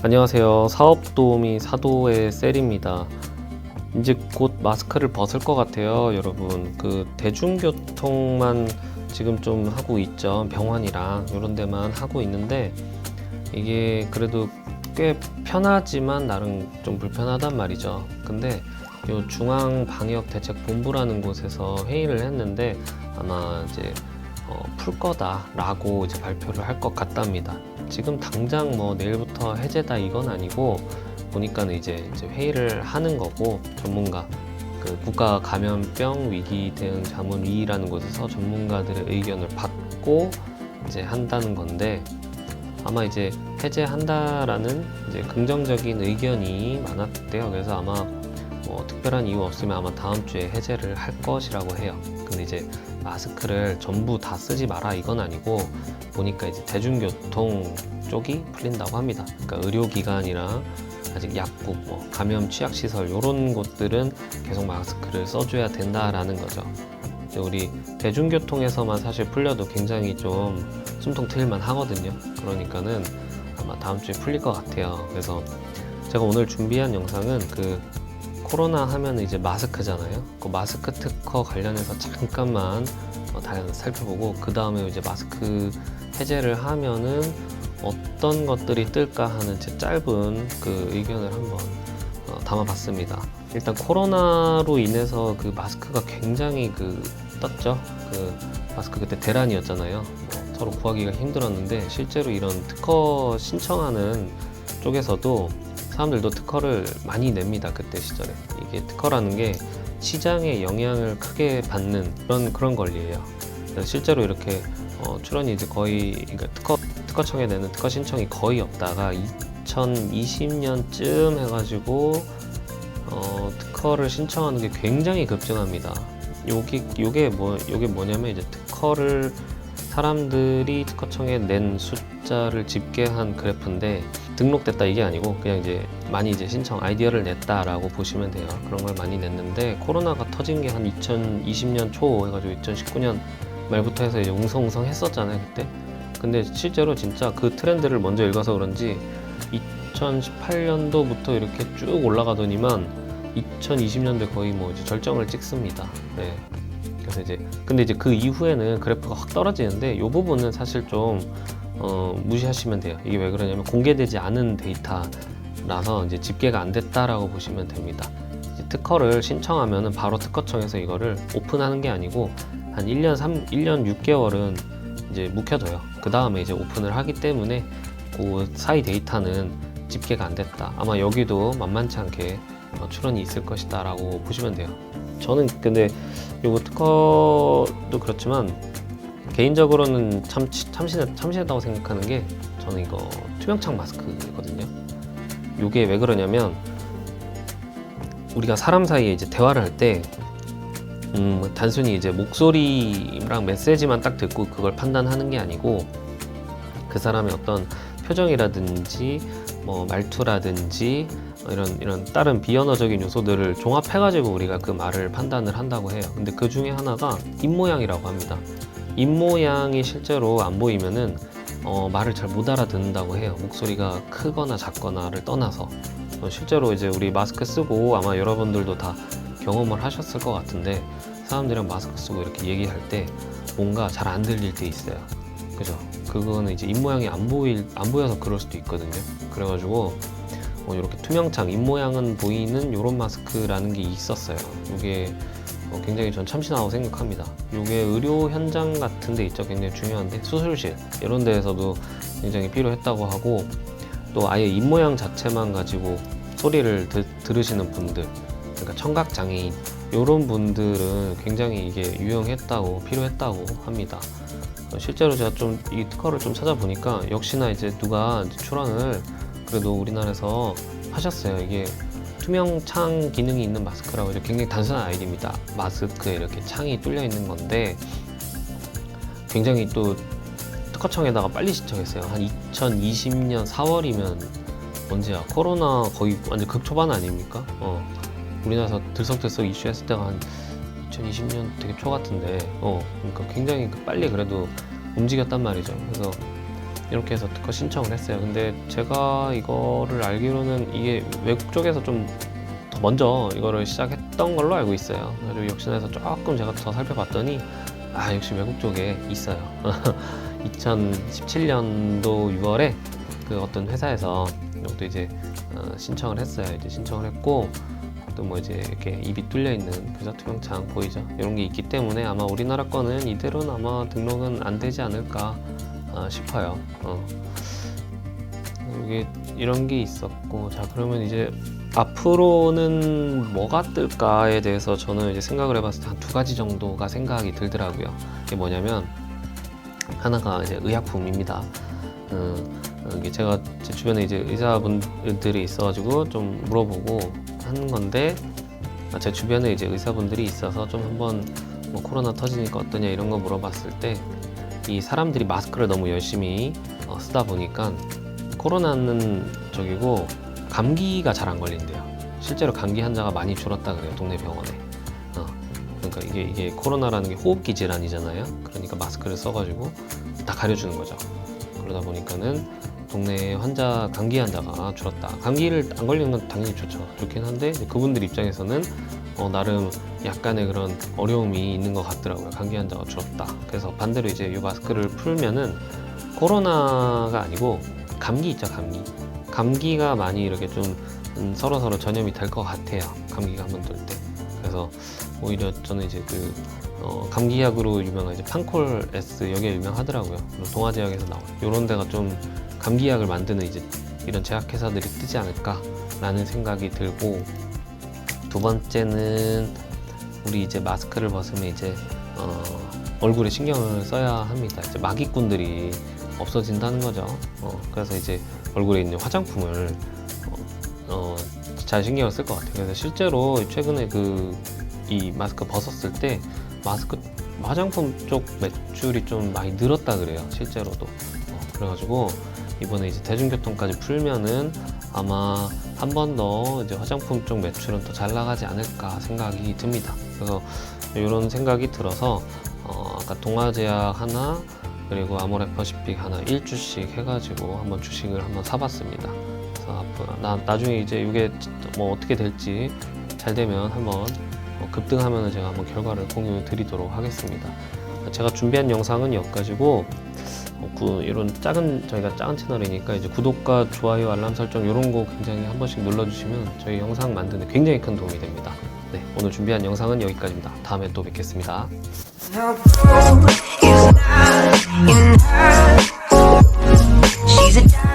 안녕하세요. 사업도우미 사도의 셀입니다. 이제 곧 마스크를 벗을 것 같아요, 여러분. 대중교통만 지금 좀 하고 있죠. 병원이랑 이런 데만 하고 있는데, 이게 그래도 꽤 편하지만 나름 좀 불편하단 말이죠. 근데 요 중앙방역대책본부라는 곳에서 회의를 했는데 아마 이제 풀 거다라고 이제 발표를 할 것 같답니다. 지금 당장 뭐 내일부터 해제다 이건 아니고 보니까는 이제 회의를 하는 거고, 전문가 국가 감염병 위기 대응 자문위라는 곳에서 전문가들의 의견을 받고 이제 한다는 건데, 아마 이제 해제한다라는 이제 긍정적인 의견이 많았대요. 그래서 아마 뭐 특별한 이유 없으면 아마 다음 주에 해제를 할 것이라고 해요. 근데 이제 마스크를 전부 다 쓰지 마라 이건 아니고, 보니까 이제 대중교통 쪽이 풀린다고 합니다. 그러니까 의료기관이랑 아직 약국, 뭐 감염 취약시설 이런 곳들은 계속 마스크를 써줘야 된다라는 거죠. 우리 대중교통에서만 사실 풀려도 굉장히 좀 숨통 트일만 하거든요. 그러니까는 아마 다음 주에 풀릴 것 같아요. 그래서 제가 오늘 준비한 영상은 코로나 하면 이제 마스크잖아요. 그 마스크 특허 관련해서 잠깐만 살펴보고, 그 다음에 이제 마스크 해제를 하면은 어떤 것들이 뜰까 하는 제 짧은 의견을 한번 담아봤습니다. 일단 코로나로 인해서 마스크가 굉장히 떴죠. 마스크 그때 대란이었잖아요. 서로 구하기가 힘들었는데, 실제로 이런 특허 신청하는 쪽에서도 사람들도 특허를 많이 냅니다. 그때 시절에 이게 특허라는 게 시장에 영향을 크게 받는 그런 권리예요. 실제로 이렇게 출원이 이제 거의, 그러니까 특허청에 내는 특허 신청이 거의 없다가 2020년쯤 해가지고 특허를 신청하는 게 굉장히 급증합니다. 요게 뭐냐면, 이제 특허를 사람들이 특허청에 낸 숫자를 집계한 그래프인데, 등록됐다 이게 아니고 그냥 이제 많이 이제 신청 아이디어를 냈다라고 보시면 돼요. 그런 걸 많이 냈는데, 코로나가 터진 게 한 2020년 초 해가지고 2019년 말부터 해서 이제 웅성웅성 했었잖아요, 그때. 근데 실제로 진짜 그 트렌드를 먼저 읽어서 그런지 2018년도부터 이렇게 쭉 올라가더니만 2020년도에 거의 뭐 이제 절정을 찍습니다. 네. 그래서 근데 이제 그 이후에는 그래프가 확 떨어지는데, 이 부분은 사실 좀 무시하시면 돼요. 이게 왜 그러냐면 공개되지 않은 데이터라서 이제 집계가 안 됐다라고 보시면 됩니다. 이제 특허를 신청하면은 바로 특허청에서 이거를 오픈하는 게 아니고 한 1년 6개월은 이제 묵혀둬요. 그 다음에 이제 오픈을 하기 때문에 그 사이 데이터는 집계가 안 됐다. 아마 여기도 만만치 않게 출원이 있을 것이다 라고 보시면 돼요. 저는 근데 요거 특허도 그렇지만 개인적으로는 참신하다고 생각하는 게, 저는 이거 투명창 마스크거든요. 요게 왜 그러냐면, 우리가 사람 사이에 이제 대화를 할 때 단순히 이제 목소리랑 메시지만 딱 듣고 그걸 판단하는 게 아니고, 그 사람의 어떤 표정이라든지 뭐 말투라든지 이런 다른 비언어적인 요소들을 종합해가지고 우리가 그 말을 판단을 한다고 해요. 근데 그 중에 하나가 입모양이라고 합니다. 입모양이 실제로 안 보이면은 말을 잘 못 알아듣는다고 해요. 목소리가 크거나 작거나를 떠나서. 실제로 이제 우리 마스크 쓰고 아마 여러분들도 다 경험을 하셨을 것 같은데, 사람들이랑 마스크 쓰고 이렇게 얘기할 때 뭔가 잘 안 들릴 때 있어요. 그죠? 그거는 이제 입모양이 안 보여서 그럴 수도 있거든요. 그래가지고 이렇게 투명창, 입모양은 보이는 이런 마스크라는 게 있었어요. 이게 굉장히 전 참신하다고 생각합니다. 이게 의료 현장 같은 데 있죠. 굉장히 중요한데, 수술실 이런 데에서도 굉장히 필요했다고 하고, 또 아예 입모양 자체만 가지고 소리를 들으시는 분들, 그러니까 청각장애인 이런 분들은 굉장히 이게 유용했다고, 필요했다고 합니다. 실제로 제가 좀 이 특허를 좀 찾아보니까 역시나 이제 누가 출원을 그래도 우리나라에서 하셨어요. 이게 투명 창 기능이 있는 마스크라고 해서 굉장히 단순한 아이디입니다. 마스크에 이렇게 창이 뚫려 있는 건데, 굉장히 또 특허청에다가 빨리 신청했어요. 한 2020년 4월이면 언제야? 코로나 거의 완전 극초반 아닙니까? 우리나라에서 들썩들썩 이슈했을 때가 한 2020년 되게 초 같은데, 그러니까 굉장히 빨리 그래도 움직였단 말이죠. 그래서 이렇게 해서 특허 신청을 했어요. 근데 제가 이거를 알기로는 이게 외국 쪽에서 좀 더 먼저 이거를 시작했던 걸로 알고 있어요. 그래서 역시나 해서 조금 제가 더 살펴봤더니 역시 외국 쪽에 있어요. 2017년도 6월에 그 어떤 회사에서 이것도 이제 신청을 했어요. 이제 신청을 했고 또 뭐 이제 이렇게 입이 뚫려 있는 부자 투명창 보이죠? 이런 게 있기 때문에 아마 우리나라 거는 이대로는 아마 등록은 안 되지 않을까 싶어요. 이게 이런 게 있었고, 자 그러면 이제 앞으로는 뭐가 뜰까에 대해서 저는 이제 생각을 해봤을 때 한 두 가지 정도가 생각이 들더라고요. 이게 뭐냐면 하나가 이제 의약품입니다. 이게 제가 제 주변에 이제 의사분들이 있어가지고 좀 물어보고 하는 건데, 제 주변에 이제 의사분들이 있어서 좀 한번 뭐 코로나 터지니까 어떠냐 이런 거 물어봤을 때, 이 사람들이 마스크를 너무 열심히 쓰다 보니까 코로나는 저기고 감기가 잘 안 걸린대요. 실제로 감기 환자가 많이 줄었다 그래요, 동네 병원에. 그러니까 이게 코로나라는 게 호흡기 질환이잖아요. 그러니까 마스크를 써가지고 다 가려주는 거죠. 그러다 보니까는 동네 감기 환자가 줄었다. 감기를 안 걸리는 건 당연히 좋긴 한데 그분들 입장에서는 나름 약간의 그런 어려움이 있는 것 같더라고요. 감기 환자가 줄었다. 그래서 반대로 이제 이 마스크를 풀면은 코로나가 아니고 감기 있죠, 감기가 많이 이렇게 좀 서로 전염이 될 것 같아요. 감기가 한번 돌 때. 그래서 오히려 저는 이제 감기약으로 유명한 이제 판콜 S 여기가 유명하더라고요. 그리고 동아제약에서 나온 이런 데가 좀 감기약을 만드는 이제 이런 제약회사들이 뜨지 않을까라는 생각이 들고, 두 번째는 우리 이제 마스크를 벗으면 이제 얼굴에 신경을 써야 합니다. 이제 마기꾼들이 없어진다는 거죠. 그래서 이제 얼굴에 있는 화장품을 잘 신경을 쓸 것 같아요. 그래서 실제로 최근에 이 마스크 벗었을 때 화장품 쪽 매출이 좀 많이 늘었다 그래요, 실제로도. 그래가지고 이번에 이제 대중교통까지 풀면은 아마 한 번 더 이제 화장품 쪽 매출은 더 잘 나가지 않을까 생각이 듭니다. 그래서 이런 생각이 들어서 아까 동아제약 하나, 그리고 아모레퍼시픽 하나 1주씩 해가지고 한번 주식을 한번 사봤습니다. 그래서 나중에 이제 이게 뭐 어떻게 될지 잘 되면 한번 급등하면 제가 한번 결과를 공유 드리도록 하겠습니다. 제가 준비한 영상은 여기까지고, 이런 저희가 작은 채널이니까 이제 구독과 좋아요, 알람 설정 이런 거 굉장히 한 번씩 눌러주시면 저희 영상 만드는 데 굉장히 큰 도움이 됩니다. 네, 오늘 준비한 영상은 여기까지입니다. 다음에 또 뵙겠습니다. She's a